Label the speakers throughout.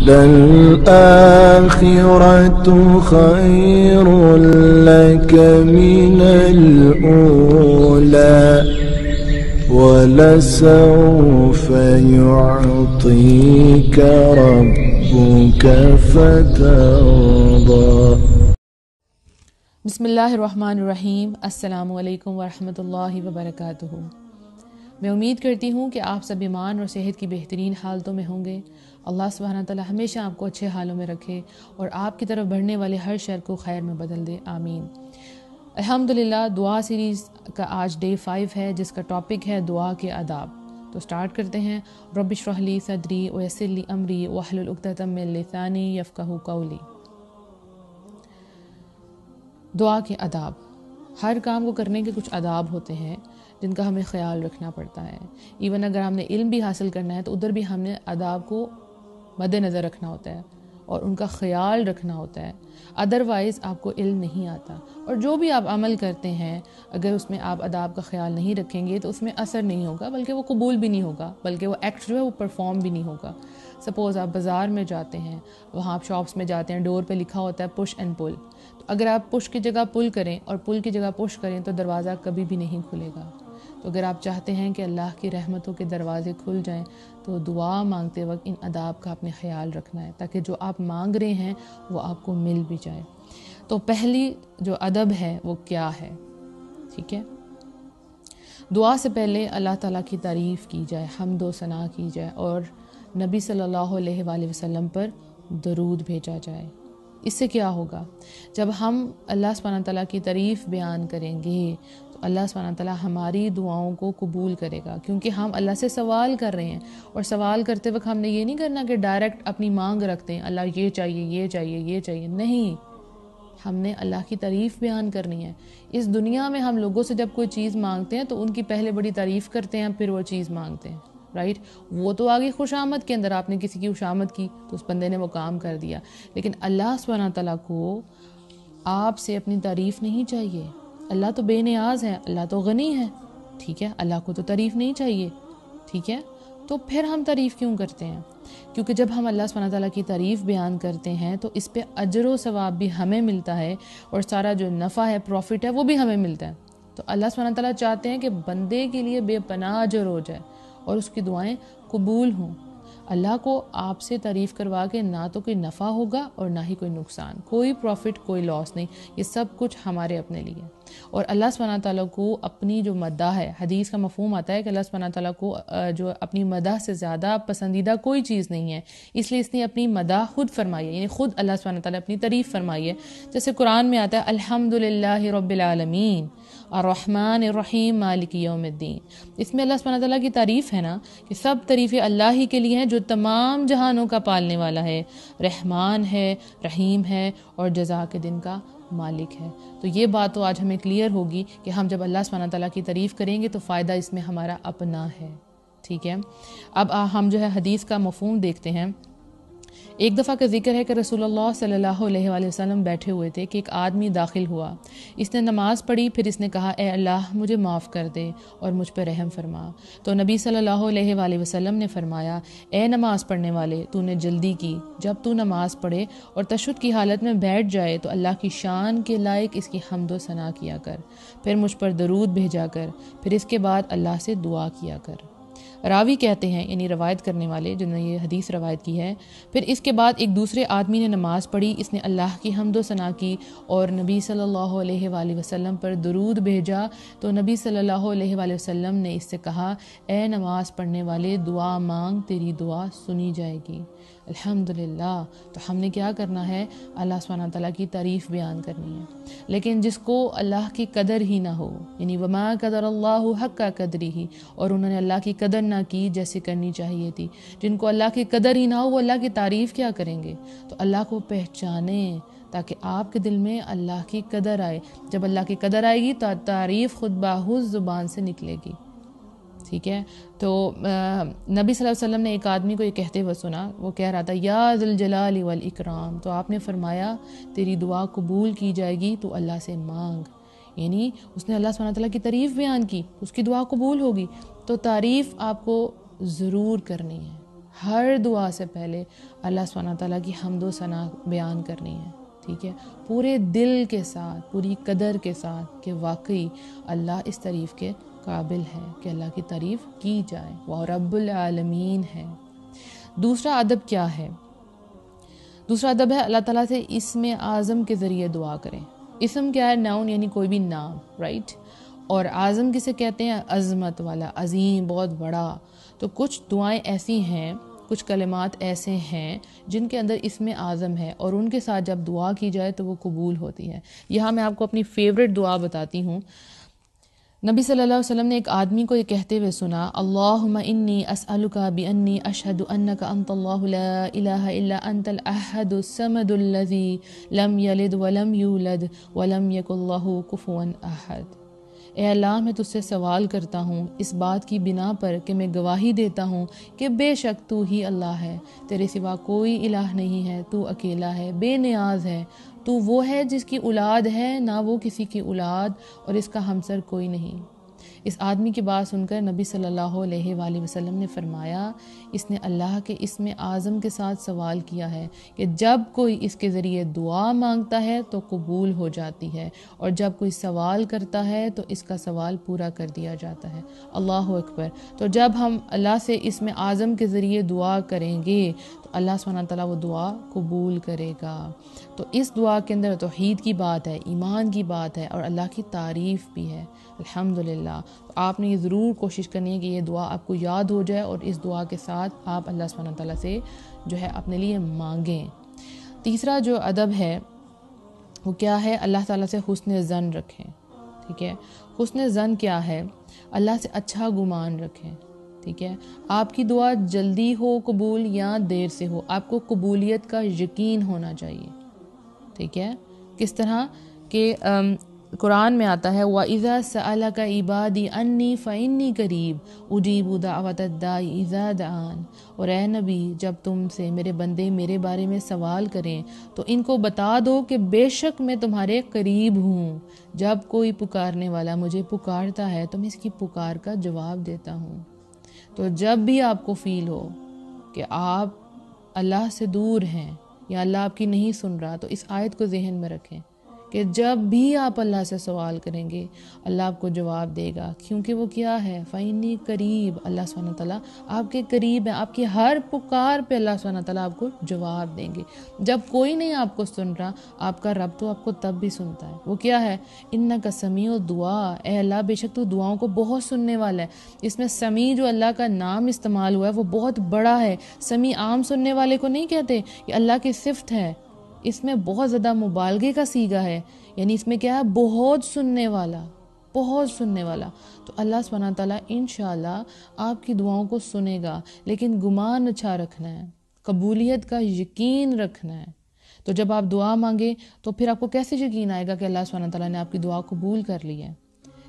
Speaker 1: وَلَلْآخِرَةُ خَيْرٌ لَكَ مِنَ الْأُولَى وَلَسَوْفَ يُعْطِيكَ رَبُّكَ فَتَرْضَى۔
Speaker 2: بسم اللہ الرحمن الرحیم۔ السلام علیکم ورحمۃ اللہ وبرکاتہ۔ میں امید کرتی ہوں کہ آپ سب ایمان اور صحت کی بہترین حالتوں میں ہوں گے۔ اللہ سبحانہ تعالی ہمیشہ آپ کو اچھے حالوں میں رکھے اور آپ کی طرف بڑھنے والے ہر شر کو خیر میں بدل دے، آمین۔ الحمدللہ دعا سیریز کا آج ڈے 5 ہے، جس کا ٹاپک ہے دعا کے آداب۔ تو سٹارٹ کرتے ہیں۔ رب اشرح لی صدری ویسر لی امری واحلل عقدۃ من لسانی یفقہوا قولی۔ دعا کے آداب۔ ہر کام کو کرنے کے کچھ آداب ہوتے ہیں جن کا ہمیں خیال رکھنا پڑتا ہے۔ ایون اگر ہم نے علم بھی حاصل کرنا ہے تو ادھر بھی ہم نے آداب کو مد نظر رکھنا ہوتا ہے اور ان کا خیال رکھنا ہوتا ہے، ادروائز آپ کو علم نہیں آتا۔ اور جو بھی آپ عمل کرتے ہیں اگر اس میں آپ آداب کا خیال نہیں رکھیں گے تو اس میں اثر نہیں ہوگا، بلکہ وہ قبول بھی نہیں ہوگا، بلکہ وہ ایکٹ جو ہے وہ پرفارم بھی نہیں ہوگا۔ سپوز آپ بازار میں جاتے ہیں، وہاں آپ شاپس میں جاتے ہیں، ڈور پہ لکھا ہوتا ہے پش اینڈ پل، تو اگر آپ پش کی جگہ پل کریں اور پل کی جگہ پش کریں تو دروازہ کبھی بھی نہیں کھلے گا۔ تو اگر آپ چاہتے ہیں کہ اللہ کی رحمتوں کے دروازے کھل جائیں تو دعا مانگتے وقت ان آداب کا اپنے خیال رکھنا ہے تاکہ جو آپ مانگ رہے ہیں وہ آپ کو مل بھی جائے۔ تو پہلی جو ادب ہے وہ کیا ہے؟ ٹھیک ہے، دعا سے پہلے اللہ تعالیٰ کی تعریف کی جائے، حمد و ثنا کی جائے اور نبی صلی اللہ علیہ وآلہ وسلم پر درود بھیجا جائے۔ اس سے کیا ہوگا؟ جب ہم اللہ سبحانہ تعالیٰ کی تعریف بیان کریں گے تو اللہ سبحانہ تعالیٰ ہماری دعاؤں کو قبول کرے گا، کیونکہ ہم اللہ سے سوال کر رہے ہیں۔ اور سوال کرتے وقت ہم نے یہ نہیں کرنا کہ ڈائریکٹ اپنی مانگ رکھتے ہیں، اللہ یہ چاہیے یہ چاہیے یہ چاہیے، نہیں، ہم نے اللہ کی تعریف بیان کرنی ہے۔ اس دنیا میں ہم لوگوں سے جب کوئی چیز مانگتے ہیں تو ان کی پہلے بڑی تعریف کرتے ہیں، پھر وہ چیز مانگتے ہیں، رائٹ؟ وہ تو آگے خوش آمد کے اندر، آپ نے کسی کی خوش آمد کی تو اس بندے نے وہ کام کر دیا، لیکن اللہ سبحانہ تعالیٰ کو آپ سے اپنی تعریف نہیں چاہیے۔ اللہ تو بے نیاز ہے، اللہ تو غنی ہے، ٹھیک ہے، اللہ کو تو تعریف نہیں چاہیے، ٹھیک ہے۔ تو پھر ہم تعریف کیوں کرتے ہیں؟ کیونکہ جب ہم اللہ سبحانہ تعالیٰ کی تعریف بیان کرتے ہیں تو اس پہ اجر و ثواب بھی ہمیں ملتا ہے اور سارا جو نفع ہے، پروفٹ ہے، وہ بھی ہمیں ملتا ہے۔ تو اللہ سبحانہ تعالیٰ چاہتے ہیں کہ بندے کے لیے بے پناہ اجر ہو جائے اور اس کی دعائیں قبول ہوں۔ اللہ کو آپ سے تعریف کروا کے نہ تو کوئی نفع ہوگا اور نہ ہی کوئی نقصان، کوئی پروفٹ کوئی لاس نہیں، یہ سب کچھ ہمارے اپنے لیے۔ اور اللہ سبحانہ تعالیٰ کو اپنی جو مدح ہے، حدیث کا مفہوم آتا ہے کہ اللہ سبحانہ تعالیٰ کو جو اپنی مدح سے زیادہ پسندیدہ کوئی چیز نہیں ہے، اس لیے اس نے اپنی مدح خود فرمائی ہے، یعنی خود اللہ سبحانہ تعالیٰ اپنی تعریف فرمائی ہے۔ جیسے قرآن میں آتا ہے الحمدللہ رب العالمین الرحمن الرحیم مالک یوم الدین۔ اس میں اللہ سبحانہ تعالیٰ کی تعریف ہے نا کہ سب تعریفیں اللہ ہی کے لیے ہیں جو تمام جہانوں کا پالنے والا ہے، رحمان ہے، رحیم ہے اور جزا کے دن کا مالک ہے۔ تو یہ بات تو آج ہمیں کلیئر ہوگی کہ ہم جب اللہ سبحانہ تعالیٰ کی تعریف کریں گے تو فائدہ اس میں ہمارا اپنا ہے، ٹھیک ہے۔ اب ہم جو ہے حدیث کا مفہوم دیکھتے ہیں۔ ایک دفعہ کا ذکر ہے کہ رسول اللہ صلی اللہ علیہ وآلہ وسلم بیٹھے ہوئے تھے کہ ایک آدمی داخل ہوا، اس نے نماز پڑھی، پھر اس نے کہا اے اللہ مجھے معاف کر دے اور مجھ پہ رحم فرما۔ تو نبی صلی اللہ علیہ وآلہ وسلم نے فرمایا اے نماز پڑھنے والے، تو نے جلدی کی، جب تو نماز پڑھے اور تشہد کی حالت میں بیٹھ جائے تو اللہ کی شان کے لائق اس کی حمد و ثنا کیا کر، پھر مجھ پر درود بھیجا کر، پھر اس کے بعد اللہ سے دعا کیا کر۔ راوی کہتے ہیں، یعنی روایت کرنے والے جنہوں نے یہ حدیث روایت کی ہے، پھر اس کے بعد ایک دوسرے آدمی نے نماز پڑھی، اس نے اللہ کی حمد و ثنا کی اور نبی صلی اللہ علیہ وآلہ وسلم پر درود بھیجا، تو نبی صلی اللہ علیہ وآلہ وسلم نے اس سے کہا اے نماز پڑھنے والے دعا مانگ، تیری دعا سنی جائے گی۔ الحمدللہ۔ تو ہم نے کیا کرنا ہے؟ اللہ سبحانہ تعالیٰ کی تعریف بیان کرنی ہے۔ لیکن جس کو اللہ کی قدر ہی نہ ہو، یعنی وما قدر اللہ حق قدرہ، اور انہوں نے اللہ کی قدر نہ کی جیسے کرنی چاہیے تھی، جن کو اللہ کی قدر ہی نہ ہو وہ اللہ کی تعریف کیا کریں گے؟ تو اللہ کو پہچانیں تاکہ آپ کے دل میں اللہ کی قدر آئے۔ جب اللہ کی قدر آئے گی تو تعریف خود بخود زبان سے نکلے گی، ٹھیک ہے۔ تو نبی صلی اللہ علیہ وسلم نے ایک آدمی کو یہ کہتے ہوئے سنا، وہ کہہ رہا تھا یا ذی الجلال والاکرام، تو آپ نے فرمایا تیری دعا قبول کی جائے گی تو اللہ سے مانگ، یعنی اس نے اللہ سبحانہ تعالیٰ کی تعریف بیان کی، اس کی دعا قبول ہوگی۔ تو تعریف آپ کو ضرور کرنی ہے، ہر دعا سے پہلے اللہ سبحانہ تعالیٰ کی حمد و ثنا بیان کرنی ہے، ٹھیک ہے، پورے دل کے ساتھ، پوری قدر کے ساتھ کہ واقعی اللہ اس تعریف کے قابل ہے کہ اللہ کی تعریف کی جائے، وہ رب العالمین ہے۔ دوسرا ادب کیا ہے؟ دوسرا ادب ہے اللہ تعالیٰ سے اسم اعظم کے ذریعے دعا کریں۔ اسم کیا ہے؟ ناؤن، یعنی کوئی بھی نام، رائٹ؟ اور اعظم کسے کہتے ہیں؟ عظمت والا، عظیم، بہت بڑا۔ تو کچھ دعائیں ایسی ہیں، کچھ کلمات ایسے ہیں جن کے اندر اسم اعظم ہے، اور ان کے ساتھ جب دعا کی جائے تو وہ قبول ہوتی ہے۔ یہاں میں آپ کو اپنی فیوریٹ دعا بتاتی ہوں۔ نبی صلی اللہ علیہ وسلم نے ایک آدمی کو یہ کہتے ہوئے سنا، اللہم انی اسألک بانی اشہد انک انت اللہ لا الہ الا انت الاحد الصمد الذی لم یلد ولم یولد ولم یکن لہ کفوا احد۔ اے اللہ، میں تجھ سے سوال کرتا ہوں اس بات کی بنا پر کہ میں گواہی دیتا ہوں کہ بے شک تو ہی اللہ ہے، تیرے سوا کوئی الہ نہیں ہے، تو اکیلا ہے، بے نیاز ہے، تو وہ ہے جس کی اولاد ہے، نہ وہ کسی کی اولاد، اور اس کا ہمسر کوئی نہیں۔ اس آدمی کی بات سن کر نبی صلی اللہ علیہ وآلہ وسلم نے فرمایا، اس نے اللہ کے اسم اعظم کے ساتھ سوال کیا ہے کہ جب کوئی اس کے ذریعے دعا مانگتا ہے تو قبول ہو جاتی ہے، اور جب کوئی سوال کرتا ہے تو اس کا سوال پورا کر دیا جاتا ہے۔ اللہ اکبر۔ تو جب ہم اللہ سے اسم اعظم کے ذریعے دعا کریں گے تو اللہ سبحانہ تعالیٰ وہ دعا قبول کرے گا۔ تو اس دعا کے اندر توحید کی بات ہے، ایمان کی بات ہے، اور اللہ کی تعریف بھی ہے، الحمدللہ۔ تو آپ نے یہ ضرور کوشش کرنی ہے کہ یہ دعا آپ کو یاد ہو جائے، اور اس دعا کے ساتھ آپ اللہ سبحانہ تعالیٰ سے جو ہے اپنے لیے مانگیں۔ تیسرا جو ادب ہے وہ کیا ہے؟ اللہ تعالیٰ سے حسن ظن رکھیں، ٹھیک ہے۔ حسن ظن کیا ہے؟ اللہ سے اچھا گمان رکھیں، ٹھیک ہے۔ آپ کی دعا جلدی ہو قبول یا دیر سے ہو، آپ کو قبولیت کا یقین ہونا چاہیے، ٹھیک ہے۔ کس طرح کہ قرآن میں آتا ہے وَإِذَا سَأَلَكَ عِبَادِي عَنِّي فَإِنِّي قَرِيبٌ أُجِيبُ دَعْوَةَ الدَّاعِ إِذَا دَعَانِ۔ اور اے نبی، جب تم سے میرے بندے میرے بارے میں سوال کریں تو ان کو بتا دو کہ بے شک میں تمہارے قریب ہوں، جب کوئی پکارنے والا مجھے پکارتا ہے تو میں اس کی پکار کا جواب دیتا ہوں۔ تو جب بھی آپ کو فیل ہو کہ آپ اللہ سے دور ہیں یا اللہ آپ کی نہیں سن رہا، تو اس آیت کو ذہن میں رکھیں کہ جب بھی آپ اللہ سے سوال کریں گے اللہ آپ کو جواب دے گا، کیونکہ وہ کیا ہے؟ فَإِنِّي قریب، اللہ سبحانہ تعالیٰ آپ کے قریب ہے، آپ کی ہر پکار پہ اللہ سبحانہ تعالیٰ آپ کو جواب دیں گے۔ جب کوئی نہیں آپ کو سن رہا، آپ کا رب تو آپ کو تب بھی سنتا ہے۔ وہ کیا ہے؟ اِنَّكَ سَمِيعُ الدُّعَاء، اے اللہ بے شک تو دعاؤں کو بہت سننے والا ہے۔ اس میں سمیع جو اللہ کا نام استعمال ہوا ہے وہ بہت بڑا ہے۔ سمیع عام سننے والے کو نہیں کہتے، یہ اللہ کی صفت ہے، اس میں بہت زیادہ مبالغے کا صیغہ ہے، یعنی اس میں کیا ہے؟ بہت سننے والا، بہت سننے والا۔ تو اللہ سبحانہ تعالیٰ انشاءاللہ آپ کی دعاؤں کو سنے گا، لیکن گمان اچھا رکھنا ہے، قبولیت کا یقین رکھنا ہے۔ تو جب آپ دعا مانگیں تو پھر آپ کو کیسے یقین آئے گا کہ اللہ سبحانہ تعالیٰ نے آپ کی دعا قبول کر لی ہے؟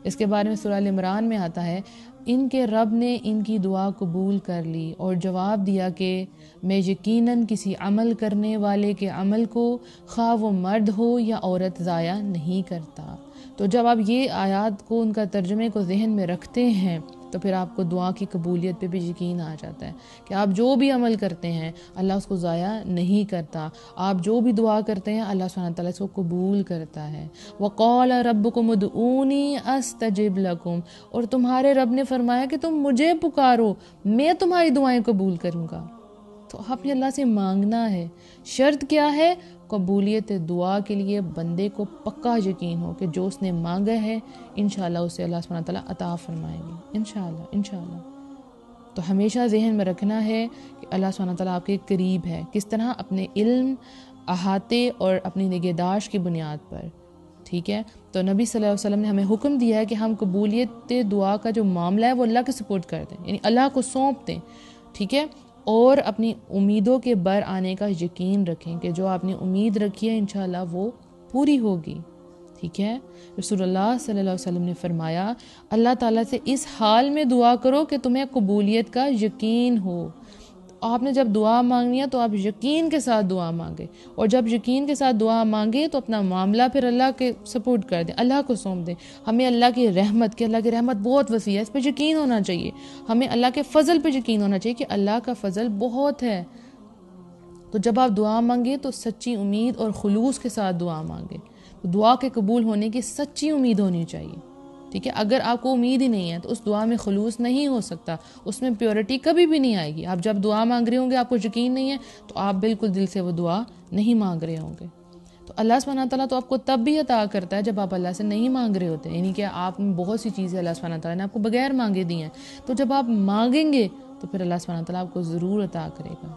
Speaker 2: اس کے بارے میں سورہ ال عمران میں آتا ہے، ان کے رب نے ان کی دعا قبول کر لی اور جواب دیا کہ میں یقیناً کسی عمل کرنے والے کے عمل کو خواہ وہ مرد ہو یا عورت ضائع نہیں کرتا۔ تو جب آپ یہ آیات کو، ان کا ترجمے کو ذہن میں رکھتے ہیں تو پھر آپ کو دعا کی قبولیت پہ بھی یقین آ جاتا ہے کہ آپ جو بھی عمل کرتے ہیں اللہ اس کو ضائع نہیں کرتا، آپ جو بھی دعا کرتے ہیں اللہ سبحانہ تعالیٰ اس کو قبول کرتا ہے۔ وَقَالَ رَبُّكُمُ ادْعُونِي أَسْتَجِبْ لَكُمْ، اور تمہارے رب نے فرمایا کہ تم مجھے پکارو، میں تمہاری دعائیں قبول کروں گا۔ تو آپ نے اللہ سے مانگنا ہے۔ شرط کیا ہے؟ قبولیت دعا کے لیے بندے کو پکا یقین ہو کہ جو اس نے مانگا ہے انشاءاللہ اسے اللہ سبحانہ تعالیٰ عطا فرمائیں گے، انشاءاللہ۔ تو ہمیشہ ذہن میں رکھنا ہے کہ اللہ سبحانہ تعالیٰ آپ کے قریب ہے، کس طرح؟ اپنے علم، احاطے اور اپنی نگہداشت کی بنیاد پر، ٹھیک ہے۔ تو نبی صلی اللہ علیہ وسلم نے ہمیں حکم دیا ہے کہ ہم قبولیت دعا کا جو معاملہ ہے وہ اللہ کے سپورٹ کر دیں، یعنی اللہ کو سونپ دیں، ٹھیک ہے، اور اپنی امیدوں کے بر آنے کا یقین رکھیں کہ جو آپ نے امید رکھی ہے انشاءاللہ وہ پوری ہوگی، ٹھیک ہے۔ رسول اللہ صلی اللہ علیہ وسلم نے فرمایا اللہ تعالیٰ سے اس حال میں دعا کرو کہ تمہیں قبولیت کا یقین ہو۔ آپ نے جب دعا مانگنی ہے تو آپ یقین کے ساتھ دعا مانگے، اور جب یقین کے ساتھ دعا مانگے تو اپنا معاملہ پھر اللہ کے سپورٹ کر دیں، اللہ کو سونپ دیں۔ ہمیں اللہ کی رحمت، کہ اللہ کی رحمت بہت وسیع ہے، اس پہ یقین ہونا چاہیے۔ ہمیں اللہ کے فضل پہ یقین ہونا چاہیے کہ اللہ کا فضل بہت ہے۔ تو جب آپ دعا مانگیں تو سچی امید اور خلوص کے ساتھ دعا مانگیں۔ دعا کے قبول ہونے کی سچی امید ہونی چاہیے، ٹھیک ہے۔ اگر آپ کو امید ہی نہیں ہے تو اس دعا میں خلوص نہیں ہو سکتا، اس میں پیورٹی کبھی بھی نہیں آئے گی۔ آپ جب دعا مانگ رہے ہوں گے آپ کو یقین نہیں ہے تو آپ بالکل دل سے وہ دعا نہیں مانگ رہے ہوں گے۔ تو اللہ سبحانہ تعالیٰ تو آپ کو تب بھی عطا کرتا ہے جب آپ اللہ سے نہیں مانگ رہے ہوتے، یعنی کہ آپ بہت سی چیزیں اللہ سبحانہ تعالیٰ نے آپ کو بغیر مانگے دی ہیں، تو جب آپ مانگیں گے تو پھر اللہ سبحانہ تعالیٰ آپ کو ضرور عطا کرے گا،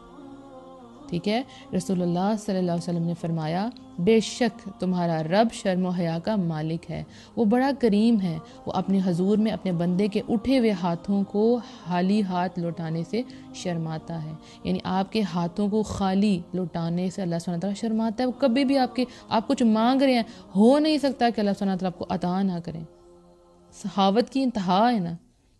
Speaker 2: ٹھیک ہے۔ رسول اللہ صلی اللہ علیہ وسلم نے فرمایا، بے شک تمہارا رب شرم و حیا کا مالک ہے، وہ بڑا کریم ہے، وہ اپنے حضور میں اپنے بندے کے اٹھے ہوئے ہاتھوں کو خالی ہاتھ لوٹانے سے شرماتا ہے۔ یعنی آپ کے ہاتھوں کو خالی لوٹانے سے اللہ سبحانہ تعالیٰ شرماتا ہے۔ وہ کبھی بھی آپ کچھ مانگ رہے ہیں، ہو نہیں سکتا کہ اللہ سبحانہ تعالیٰ آپ کو عطا نہ کریں۔ سخاوت کی انتہا ہے نا،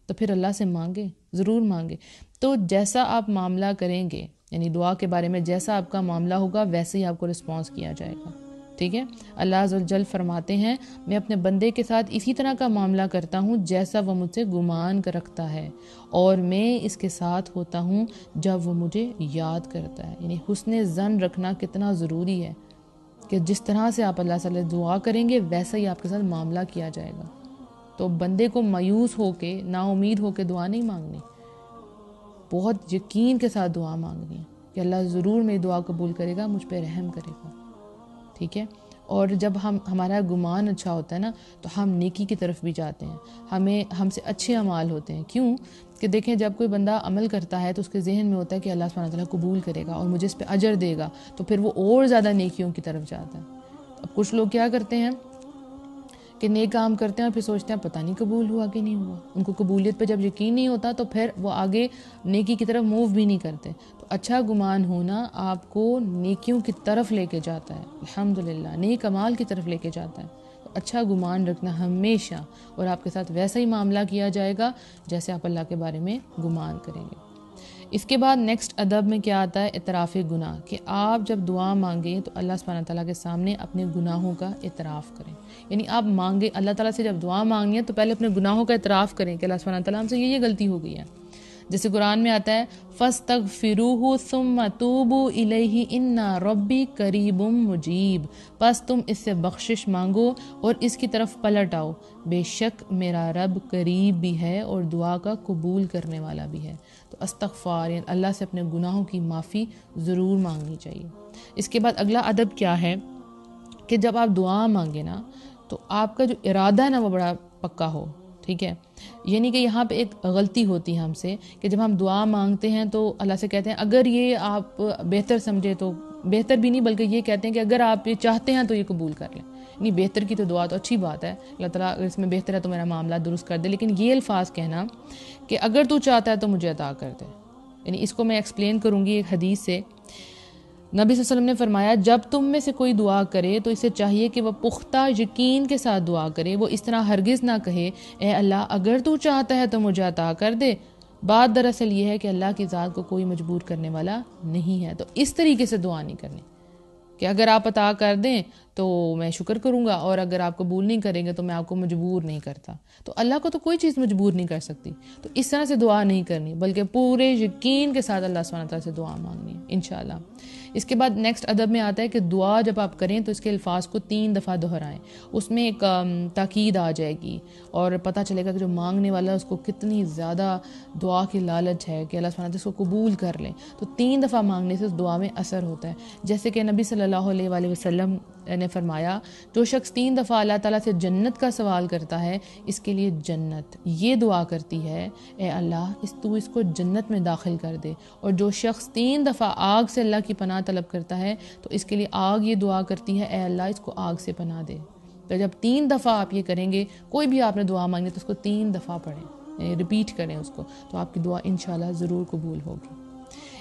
Speaker 2: تو پھر اللہ سے مانگیں، ضرور مانگیں۔ تو جیسا آپ معاملہ کریں گے، یعنی دعا کے بارے میں جیسا آپ کا معاملہ ہوگا ویسے ہی آپ کو رسپانس کیا جائے گا، ٹھیک ہے۔ اللہ عز و جل فرماتے ہیں، میں اپنے بندے کے ساتھ اسی طرح کا معاملہ کرتا ہوں جیسا وہ مجھ سے گمان کر رکھتا ہے، اور میں اس کے ساتھ ہوتا ہوں جب وہ مجھے یاد کرتا ہے۔ یعنی حسن ظن رکھنا کتنا ضروری ہے کہ جس طرح سے آپ اللہ سے دعا کریں گے ویسا ہی آپ کے ساتھ معاملہ کیا جائے گا۔ تو بندے کو مایوس ہو کے، نا امید ہو کے دعا نہیں مانگنی، بہت یقین کے ساتھ دعا مانگنی ہے کہ اللہ ضرور میری دعا قبول کرے گا، مجھ پہ رحم کرے گا، ٹھیک ہے۔ اور جب ہمارا گمان اچھا ہوتا ہے نا تو ہم نیکی کی طرف بھی جاتے ہیں، ہم سے اچھے اعمال ہوتے ہیں۔ کیوں کہ دیکھیں، جب کوئی بندہ عمل کرتا ہے تو اس کے ذہن میں ہوتا ہے کہ اللہ سبحانہ تعالیٰ قبول کرے گا اور مجھے اس پہ اجر دے گا، تو پھر وہ اور زیادہ نیکیوں کی طرف جاتا ہے۔ اب کچھ لوگ کیا کرتے ہیں کہ نیک کام کرتے ہیں اور پھر سوچتے ہیں پتہ نہیں قبول ہوا کہ نہیں ہوا۔ ان کو قبولیت پہ جب یقین نہیں ہوتا تو پھر وہ آگے نیکی کی طرف موو بھی نہیں کرتے۔ تو اچھا گمان ہونا آپ کو نیکیوں کی طرف لے کے جاتا ہے، الحمدللہ نیک اعمال کی طرف لے کے جاتا ہے۔ تو اچھا گمان رکھنا ہمیشہ، اور آپ کے ساتھ ویسا ہی معاملہ کیا جائے گا جیسے آپ اللہ کے بارے میں گمان کریں گے۔ اس کے بعد نیکسٹ ادب میں کیا آتا ہے؟ اعتراف گناہ، کہ آپ جب دعا مانگیں تو اللہ سبحانہ تعالیٰ کے سامنے اپنے گناہوں کا اعتراف کریں۔ یعنی آپ مانگیں اللہ تعالیٰ سے، جب دعا مانگنی ہے تو پہلے اپنے گناہوں کا اعتراف کریں کہ اللہ سبحانہ تعالیٰ ہم سے یہ غلطی ہو گئی ہے۔ جیسے قرآن میں آتا ہے، فَاسْتَغْفِرُوهُ ثُمَّ تُوبُوا إِلَيْهِ إِنَّ رَبِّي قَرِيبٌ مُجِیب، پس تم اس سے بخشش مانگو اور اس کی طرف پلٹ آؤ، بے شک میرا رب قریب بھی ہے اور دعا کا قبول کرنے والا بھی ہے۔ تو استغفار، یعنی اللہ سے اپنے گناہوں کی معافی ضرور مانگنی چاہیے۔ اس کے بعد اگلا ادب کیا ہے کہ جب آپ دعا مانگے نا تو آپ کا جو ارادہ ہے نا وہ بڑا پکا ہو، ٹھیک ہے۔ یعنی کہ یہاں پہ ایک غلطی ہوتی ہے ہم سے کہ جب ہم دعا مانگتے ہیں تو اللہ سے کہتے ہیں اگر یہ آپ بہتر سمجھے تو، بہتر بھی نہیں بلکہ یہ کہتے ہیں کہ اگر آپ یہ چاہتے ہیں تو یہ قبول کر لیں۔ یعنی بہتر کی تو دعا تو اچھی بات ہے، اللہ تعالیٰ اگر اس میں بہتر ہے تو میرا معاملہ درست کر دے، لیکن یہ الفاظ کہنا کہ اگر تو چاہتا ہے تو مجھے عطا کر دے، یعنی اس کو میں ایکسپلین کروں گی ایک حدیث سے۔ نبی صلی اللہ علیہ وسلم نے فرمایا، جب تم میں سے کوئی دعا کرے تو اسے چاہیے کہ وہ پختہ یقین کے ساتھ دعا کرے، وہ اس طرح ہرگز نہ کہے اے اللہ اگر تو چاہتا ہے تو مجھے عطا کر دے۔ بات دراصل یہ ہے کہ اللہ کی ذات کو کوئی مجبور کرنے والا نہیں ہے، تو اس طریقے سے دعا نہیں کرنی کہ اگر آپ عطا کر دیں تو میں شکر کروں گا اور اگر آپ قبول نہیں کریں گے تو میں آپ کو مجبور نہیں کرتا۔ تو اللہ کو تو کوئی چیز مجبور نہیں کر سکتی، تو اس طرح سے دعا نہیں کرنی بلکہ پورے یقین کے ساتھ اللہ سبحانہ تعالیٰ سے دعا مانگنی ہے انشاءاللہ۔ اس کے بعد نیکسٹ ادب میں آتا ہے کہ دعا جب آپ کریں تو اس کے الفاظ کو 3 دفعہ دہرائیں، اس میں ایک تاکید آ جائے گی اور پتہ چلے گا کہ جو مانگنے والا ہے اس کو کتنی زیادہ دعا کی لالچ ہے کہ اللہ سبحانہ تعالیٰ اس کو قبول کر لیں۔ تو 3 دفعہ مانگنے سے اس دعا میں اثر ہوتا ہے، جیسے کہ نبی صلی اللہ علیہ وآلہ وسلم نے فرمایا، جو شخص 3 دفعہ اللہ تعالیٰ سے جنت کا سوال کرتا ہے اس کے لیے جنت یہ دعا کرتی ہے، اے اللہ تو اس کو جنت میں داخل کر دے، اور جو شخص 3 دفعہ آگ سے اللہ کی پناہ طلب کرتا ہے تو اس کے لیے آگ یہ دعا کرتی ہے، اے اللہ اس کو آگ سے پناہ دے۔ تو جب 3 دفعہ آپ یہ کریں گے، کوئی بھی آپ نے دعا مانگی تو اس کو 3 دفعہ پڑھیں، ریپیٹ کریں اس کو، تو آپ کی دعا انشاءاللہ ضرور قبول ہوگی۔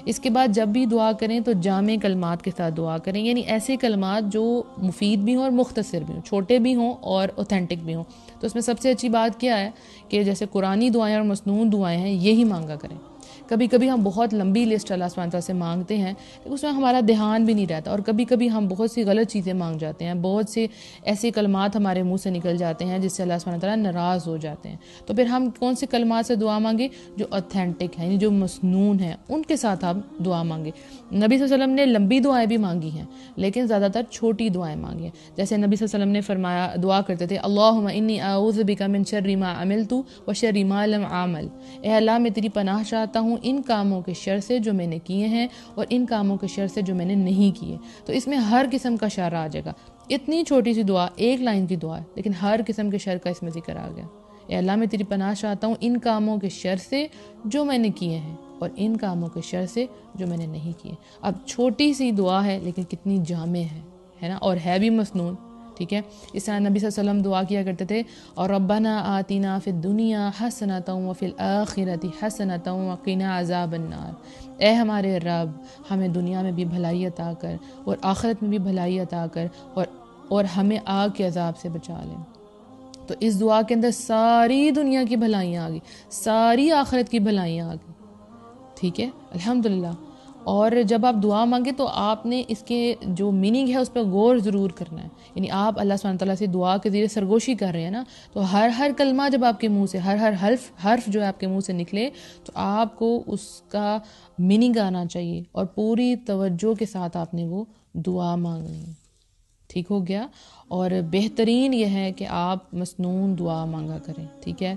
Speaker 2: اس کے بعد جب بھی دعا کریں تو جامع کلمات کے ساتھ دعا کریں، یعنی ایسے کلمات جو مفید بھی ہوں اور مختصر بھی ہوں، چھوٹے بھی ہوں اور اوتھینٹک بھی ہوں۔ تو اس میں سب سے اچھی بات کیا ہے کہ جیسے قرآنی دعائیں اور مسنون دعائیں ہیں یہی مانگا کریں۔ کبھی کبھی ہم بہت لمبی لسٹ اللہ سبحانہ تعالیٰ سے مانگتے ہیں لیکن اس میں ہمارا دھیان بھی نہیں رہتا، اور کبھی کبھی ہم بہت سی غلط چیزیں مانگ جاتے ہیں، بہت سے ایسے کلمات ہمارے منہ سے نکل جاتے ہیں جس سے اللہ سبحانہ تعالیٰ ناراض ہو جاتے ہیں۔ تو پھر ہم کون سے کلمات سے دعا مانگے؟ جو اوتھینٹک ہیں، یعنی جو مسنون ہیں، ان کے ساتھ آپ دعا مانگے۔ نبی صلی اللہ علیہ وسلم نے لمبی دعائیں بھی مانگی ہیں لیکن زیادہ تر چھوٹی دعائیں مانگی ہیں۔ جیسے نبی صلی اللہ علیہ وسلم نے فرمایا، دعا کرتے تھے، اللہم انی اعوذ بک من شر ما عملت و شر ما لم اعمل، اے اللہ میں تیری پناہ چاہتا ہوں ان کاموں کے شر سے جو میں نے کیے ہیں اور ان کاموں کے شر سے جو میں نے نہیں کیے۔ تو اس میں ہر قسم کا شر آ جائے گا۔ اتنی چھوٹی سی دعا، ایک لائن کی دعا ہے لیکن ہر قسم کے شر کا اس میں ذکر آ گیا۔ اے اللہ میں تیری پناہ چاہتا ہوں ان کاموں کے شر سے جو میں نے کیے ہیں اور ان کاموں کے شر سے جو میں نے نہیں کیے۔ اب چھوٹی سی دعا ہے لیکن کتنی جامع ہے نا، اور ہے بھی مسنون، ٹھیک ہے۔ اس طرح نبی صلی اللہ علیہ وسلم دعا کیا کرتے تھے، اور ربنا آتنا فی الدنیا حسنۃ وفی الآخرۃ حسنۃ وقنا عذاب النار، اے ہمارے رب ہمیں دنیا میں بھی بھلائی عطا کر اور آخرت میں بھی بھلائی عطا کر اور ہمیں آگ کے عذاب سے بچا لیں۔ تو اس دعا کے اندر ساری دنیا کی بھلائیاں آ گئی، ساری آخرت کی بھلائیاں آ گئی، ٹھیک ہے، الحمدللہ۔ اور جب آپ دعا مانگیں تو آپ نے اس کے جو میننگ ہے اس پہ غور ضرور کرنا ہے، یعنی آپ اللہ سبحانہ تعالیٰ سے دعا کے ذریعے سرگوشی کر رہے ہیں نا، تو ہر کلمہ جب آپ کے منہ سے، ہر حرف جو ہے آپ کے منہ سے نکلے تو آپ کو اس کا میننگ آنا چاہیے اور پوری توجہ کے ساتھ آپ نے وہ دعا مانگنی ہے، ٹھیک ہو گیا۔ اور بہترین یہ ہے کہ آپ مسنون دعا مانگا کریں، ٹھیک ہے۔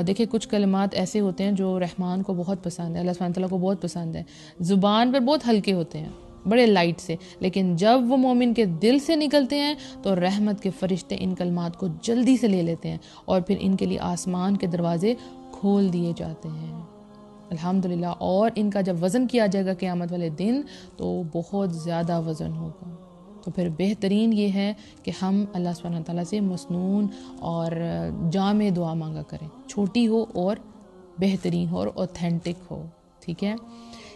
Speaker 2: دیکھیں کچھ کلمات ایسے ہوتے ہیں جو رحمان کو بہت پسند ہے، اللہ سبحانہ تعالیٰ کو بہت پسند ہے، زبان پر بہت ہلکے ہوتے ہیں، بڑے لائٹ سے، لیکن جب وہ مومن کے دل سے نکلتے ہیں تو رحمت کے فرشتے ان کلمات کو جلدی سے لے لیتے ہیں اور پھر ان کے لیے آسمان کے دروازے کھول دیے جاتے ہیں، الحمدللہ۔ اور ان کا جب وزن کیا جائے گا قیامت والے دن تو بہت زیادہ وزن ہوگا۔ تو پھر بہترین یہ ہے کہ ہم اللہ سبحانہ تعالیٰ سے مسنون اور جامع دعا مانگا کریں، چھوٹی ہو اور بہترین ہو اور اوتھینٹک ہو، ٹھیک ہے۔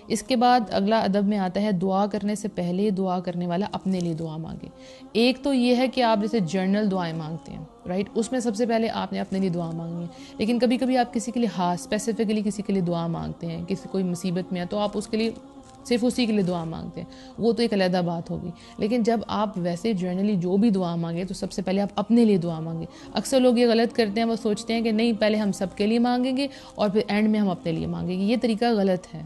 Speaker 2: اس کے بعد اگلا ادب میں آتا ہے دعا کرنے سے پہلے دعا کرنے والا اپنے لیے دعا مانگے۔ ایک تو یہ ہے کہ آپ جیسے جرنل دعائیں مانگتے ہیں، رائٹ، اس میں سب سے پہلے آپ نے اپنے لیے دعا مانگنی ہے، لیکن کبھی کبھی آپ کسی کے لیے اسپیسیفکلی کسی کے لیے دعا مانگتے ہیں، کسی کوئی مصیبت میں ہے تو آپ اس کے لیے صرف اسی کے لیے دعا مانگتے ہیں، وہ تو ایک علیحدہ بات ہوگی۔ لیکن جب آپ ویسے جرنلی جو بھی دعا مانگے تو سب سے پہلے آپ اپنے لیے دعا مانگیں۔ اکثر لوگ یہ غلط کرتے ہیں، وہ سوچتے ہیں کہ نہیں پہلے ہم سب کے لیے مانگیں گے اور پھر اینڈ میں ہم اپنے لیے مانگیں گے، یہ طریقہ غلط ہے۔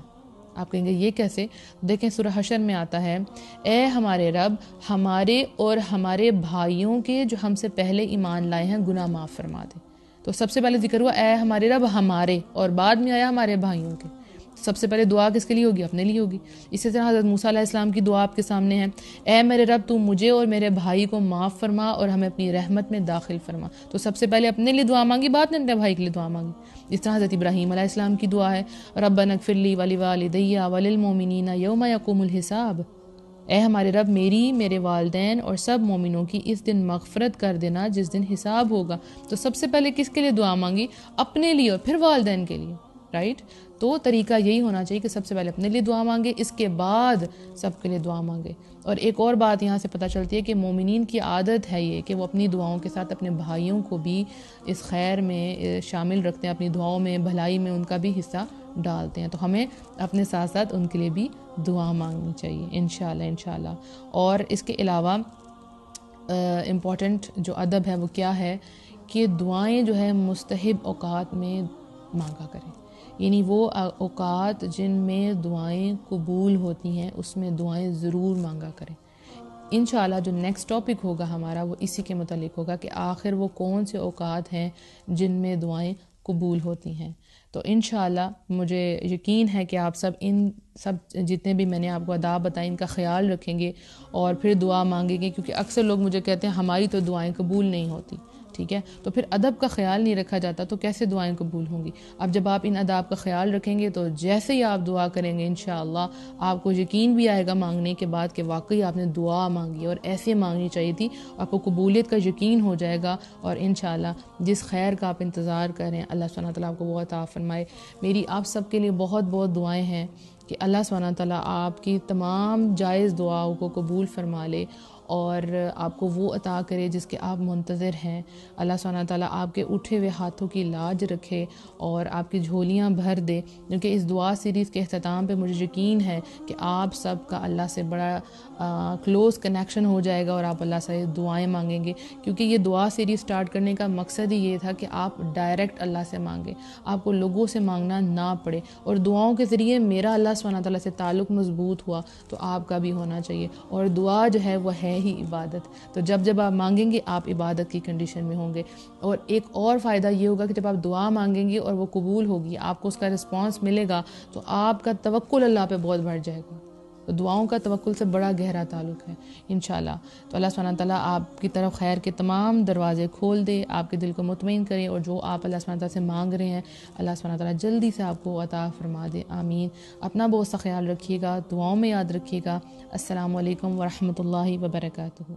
Speaker 2: آپ کہیں گے یہ کیسے؟ دیکھیں سورہ حشر میں آتا ہے، اے ہمارے رب ہمارے اور ہمارے بھائیوں کے جو ہم سے پہلے ایمان لائے ہیں گناہ معاف فرما دے۔ تو سب سے پہلے ذکر ہوا اے ہمارے رب ہمارے، اور بعد میں آیا ہمارے بھائیوں کے۔ سب سے پہلے دعا کس کے لیے ہوگی؟ اپنے لیے ہوگی۔ اسی طرح حضرت موسیٰ علیہ السلام کی دعا آپ کے سامنے ہے، اے میرے رب تو مجھے اور میرے بھائی کو معاف فرما اور ہمیں اپنی رحمت میں داخل فرما۔ تو سب سے پہلے اپنے لیے دعا مانگی، بعد میں اپنے بھائی کے لیے دعا مانگی۔ اس طرح حضرت ابراہیم علیہ السلام کی دعا ہے، ربنا اغفر لی ولوالدی وللمؤمنین یوم یقوم الحساب، اے ہمارے رب میری، میرے والدین اور سب مومنوں کی اس دن مغفرت کر دینا جس دن حساب ہوگا۔ تو سب سے پہلے کس کے لیے دعا مانگی؟ اپنے لیے اور پھر والدین کے لیے، رائٹ۔ تو طریقہ یہی ہونا چاہیے کہ سب سے پہلے اپنے لیے دعا مانگے، اس کے بعد سب کے لیے دعا مانگے۔ اور ایک اور بات یہاں سے پتہ چلتی ہے کہ مومنین کی عادت ہے یہ کہ وہ اپنی دعاؤں کے ساتھ اپنے بھائیوں کو بھی اس خیر میں شامل رکھتے ہیں، اپنی دعاؤں میں، بھلائی میں ان کا بھی حصہ ڈالتے ہیں۔ تو ہمیں اپنے ساتھ ساتھ ان کے لیے بھی دعا مانگنی چاہیے انشاءاللہ۔ اور اس کے علاوہ امپورٹنٹ جو ادب ہے وہ کیا ہے کہ دعائیں جو ہے مستحب اوقات میں مانگا کریں، یعنی وہ اوقات جن میں دعائیں قبول ہوتی ہیں اس میں دعائیں ضرور مانگا کریں۔ انشاءاللہ جو نیکسٹ ٹاپک ہوگا ہمارا وہ اسی کے متعلق ہوگا کہ آخر وہ کون سے اوقات ہیں جن میں دعائیں قبول ہوتی ہیں۔ تو انشاءاللہ مجھے یقین ہے کہ آپ سب ان سب جتنے بھی میں نے آپ کو آداب بتائیں ان کا خیال رکھیں گے اور پھر دعا مانگیں گے، کیونکہ اکثر لوگ مجھے کہتے ہیں ہماری تو دعائیں قبول نہیں ہوتی، ٹھیک ہے، تو پھر ادب کا خیال نہیں رکھا جاتا تو کیسے دعائیں قبول ہوں گی؟ اب جب آپ ان آداب کا خیال رکھیں گے تو جیسے ہی آپ دعا کریں گے انشاءاللہ آپ کو یقین بھی آئے گا مانگنے کے بعد کہ واقعی آپ نے دعا مانگی اور ایسے مانگنی چاہیے تھی، آپ کو قبولیت کا یقین ہو جائے گا، اور انشاءاللہ جس خیر کا آپ انتظار کریں اللہ سبحانہ تعالیٰ آپ کو وہ عطا فرمائے۔ میری آپ سب کے لیے بہت بہت دعائیں ہیں کہ اللہ سبحانہ تعالیٰ آپ کی تمام جائز دعاؤں کو قبول فرما لے اور آپ کو وہ عطا کرے جس کے آپ منتظر ہیں۔ اللہ سبحانہ تعالیٰ آپ کے اٹھے ہوئے ہاتھوں کی لاج رکھے اور آپ کی جھولیاں بھر دے، کیونکہ اس دعا سیریز کے اختتام پہ مجھے یقین ہے کہ آپ سب کا اللہ سے بڑا کلوز کنیکشن ہو جائے گا اور آپ اللہ سے دعائیں مانگیں گے، کیونکہ یہ دعا سیریز سٹارٹ کرنے کا مقصد ہی یہ تھا کہ آپ ڈائریکٹ اللہ سے مانگیں، آپ کو لوگوں سے مانگنا نہ پڑے، اور دعاؤں کے ذریعے میرا اللہ سبحانہ تعالیٰ سے تعلق مضبوط ہوا تو آپ کا بھی ہونا چاہیے، اور دعا جو ہے وہ ہے ہی عبادت، تو جب آپ مانگیں گے آپ عبادت کی کنڈیشن میں ہوں گے۔ اور ایک اور فائدہ یہ ہوگا کہ جب آپ دعا مانگیں گے اور وہ قبول ہوگی، آپ کو اس کا رسپانس ملے گا، تو آپ کا توکل اللہ پہ بہت بڑھ جائے گا۔ تو دعاؤں کا توکل سے بڑا گہرا تعلق ہے انشاءاللہ۔ تو اللہ سبحانہ تعالیٰ آپ کی طرف خیر کے تمام دروازے کھول دے، آپ کے دل کو مطمئن کرے، اور جو آپ اللہ سبحانہ تعالیٰ سے مانگ رہے ہیں اللہ سبحانہ تعالیٰ جلدی سے آپ کو عطا فرما دے، آمین۔ اپنا بہت سا خیال رکھیے گا، دعاؤں میں یاد رکھیے گا۔ السلام علیکم ورحمۃ اللہ وبرکاتہ۔